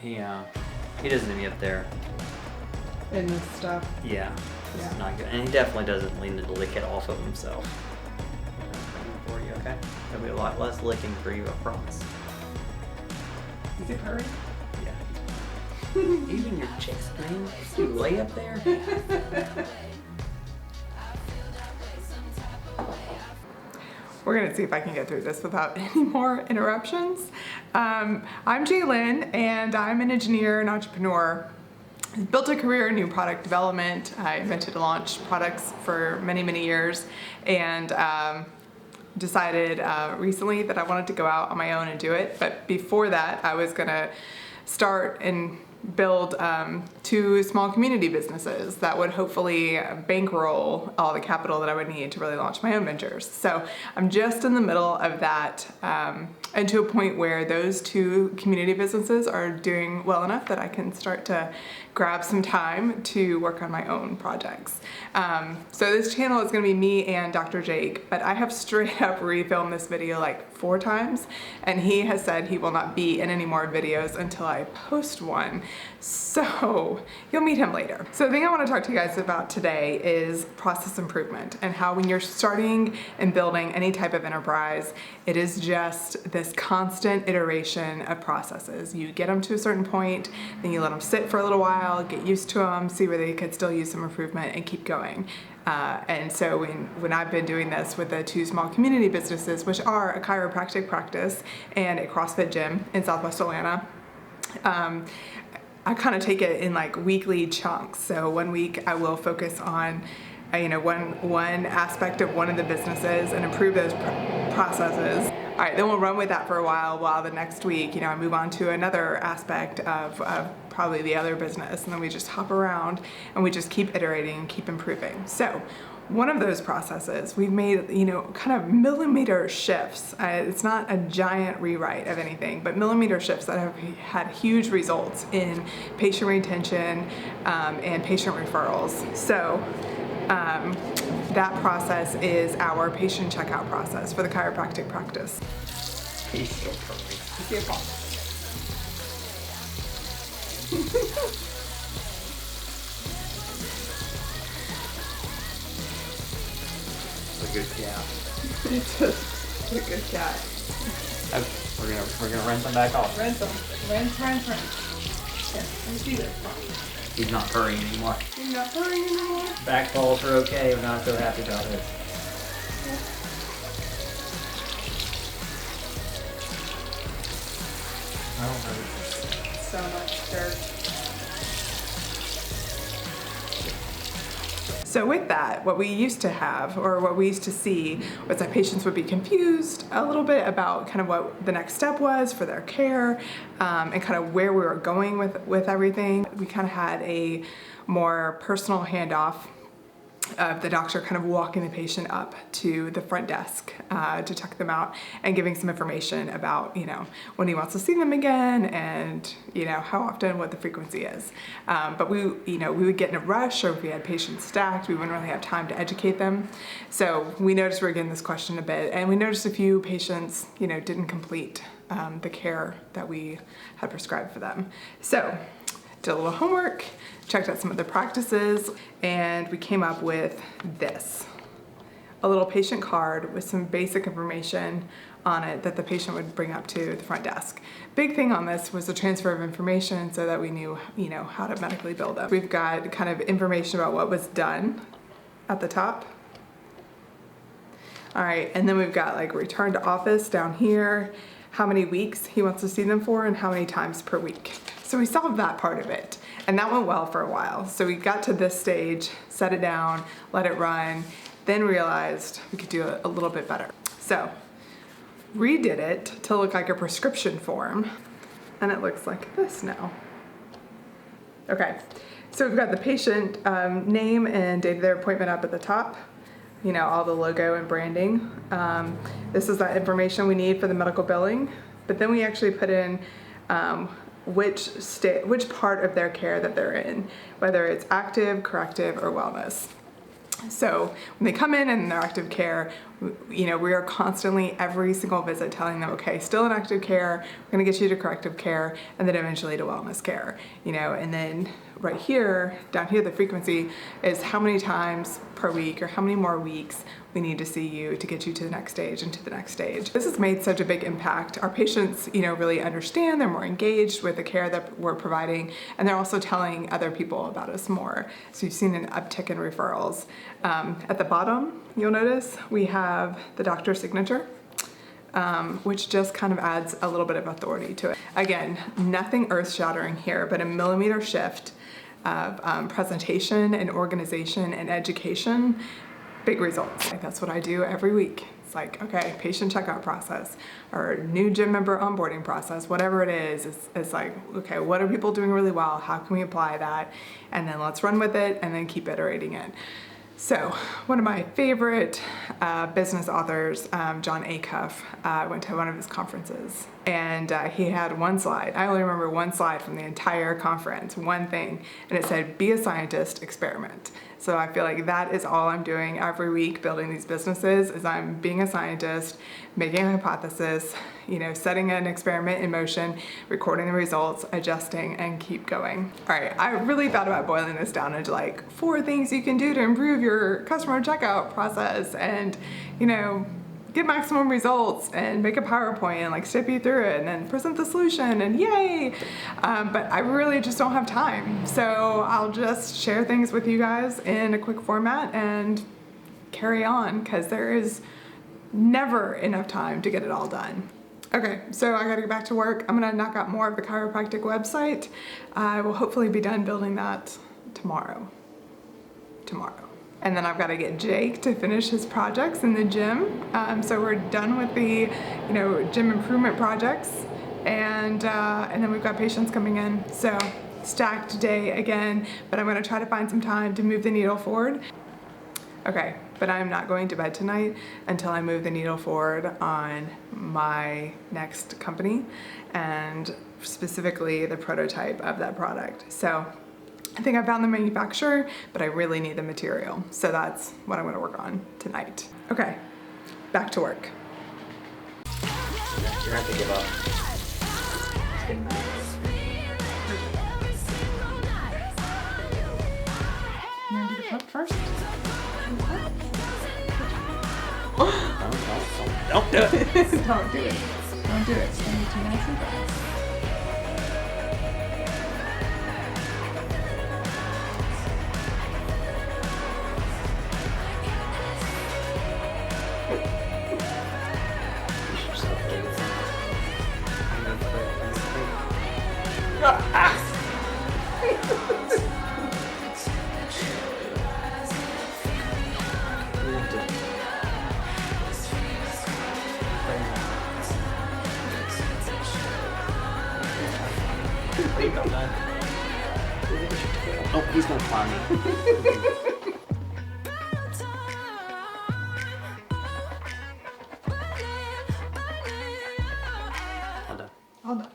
He doesn't be up there. And stuff. Yeah. Yeah. It's not good. And he definitely doesn't lean to lick it off of himself. For you, okay? There'll be a lot less licking for you, I promise. Is it purring? Yeah. Even your chicks thing, you lay up there. We're gonna see if I can get through this without any more interruptions. I'm JLynn, and I'm an engineer and entrepreneur. I built a career in new product development. I invented and launched products for many, many years, and decided recently that I wanted to go out on my own and do it. But before that, I was gonna start and build 2 small community businesses that would hopefully bankroll all the capital that I would need to really launch my own ventures. So I'm just in the middle of that, and to a point where those 2 community businesses are doing well enough that I can start to grab some time to work on my own projects. So this channel is going to be me and Dr. Jake, but I have straight up refilmed this video like 4 times, and he has said he will not be in any more videos until I post one. So you'll meet him later. So the thing I want to talk to you guys about today is process improvement, and how when you're starting and building any type of enterprise, it is just this constant iteration of processes. You get them to a certain point, then you let them sit for a little while, get used to them, see where they could still use some improvement, and keep going. And so when I've been doing this with the 2 small community businesses, which are a chiropractic practice and a CrossFit gym in Southwest Atlanta, I kind of take it in like weekly chunks. So one week I will focus on one aspect of one of the businesses and improve those processes. All right, then we'll run with that for a while the next week, I move on to another aspect of probably the other business, and then we just hop around and we just keep iterating and keep improving. So one of those processes, we've made, kind of millimeter shifts. It's not a giant rewrite of anything, but millimeter shifts that have had huge results in patient retention and patient referrals. So that process is our patient checkout process for the chiropractic practice. He's so perfect. See a pop. A good cat. It's a good cat. We're gonna rinse him back off. Rinse them. Rinse. Here, let me see this. He's not purring anymore. He's not purring anymore? Back balls are okay. We're not so happy about it. I don't know. So much dirt. So with that, what we used to have, or what we used to see, was that patients would be confused a little bit about kind of what the next step was for their care, and kind of where we were going with everything. We kind of had a more personal handoff of the doctor kind of walking the patient up to the front desk to check them out and giving some information about, when he wants to see them again, and, how often, what the frequency is. But we would get in a rush, or if we had patients stacked, we wouldn't really have time to educate them. So we noticed we were getting this question a bit, and we noticed a few patients, didn't complete the care that we had prescribed for them. So did a little homework, checked out some of the practices, and we came up with this. A little patient card with some basic information on it that the patient would bring up to the front desk. Big thing on this was the transfer of information so that we knew, how to medically bill them. We've got kind of information about what was done at the top. All right, and then we've got like return to office down here, how many weeks he wants to see them for, and how many times per week. So we solved that part of it, and that went well for a while. So we got to this stage, set it down, let it run, then realized we could do it a little bit better. So redid it to look like a prescription form, and it looks like this now. Okay, so we've got the patient name and date of their appointment up at the top, all the logo and branding. This is that information we need for the medical billing, but then we actually put in which part of their care that they're in, whether it's active, corrective, or wellness. So when they come in their active care, You know, we are constantly every single visit telling them, okay, still in active care, we're gonna get you to corrective care, and then eventually to wellness care, you know, and then right here, down here, the frequency is how many times per week or how many more weeks we need to see you to get you to the next stage and to the next stage. This has made such a big impact. Our patients, you know, really understand, they're more engaged with the care that we're providing, and they're also telling other people about us more. So you've seen an uptick in referrals. At the bottom, you'll notice we have the doctor's signature, which just kind of adds a little bit of authority to it. Again, nothing earth-shattering here, but a millimeter shift of presentation and organization and education, big results. Like, that's what I do every week. It's like, okay, patient checkout process or new gym member onboarding process, whatever it is, it's like, okay, what are people doing really well? How can we apply that? And then let's run with it and then keep iterating it. So one of my favorite business authors, John Acuff, I went to one of his conferences, and he had one slide. I only remember one slide from the entire conference, one thing, and it said, be a scientist, experiment. So I feel like that is all I'm doing every week building these businesses, is I'm being a scientist, making a hypothesis, you know, setting an experiment in motion, recording the results, adjusting, and keep going. All right, I really thought about boiling this down into like 4 things you can do to improve your customer checkout process and, you know, get maximum results and make a PowerPoint and like step you through it and then present the solution and yay. But I really just don't have time. So I'll just share things with you guys in a quick format and carry on, because there is never enough time to get it all done. Okay, so I gotta get back to work. I'm gonna knock out more of the chiropractic website. I will hopefully be done building that tomorrow. And then I've got to get Jake to finish his projects in the gym. So we're done with the, you know, gym improvement projects, and then we've got patients coming in. So stacked day again, but I'm going to try to find some time to move the needle forward. Okay, but I'm not going to bed tonight until I move the needle forward on my next company, and specifically the prototype of that product. So I think I found the manufacturer, but I really need the material. So that's what I'm gonna work on tonight. Okay, back to work. You're gonna have to give up. You wanna do the flip first? Don't do it. Don't do it. Don't do it. It's gonna be too nice and fast. Oh, he's gonna climb me. All done. All done.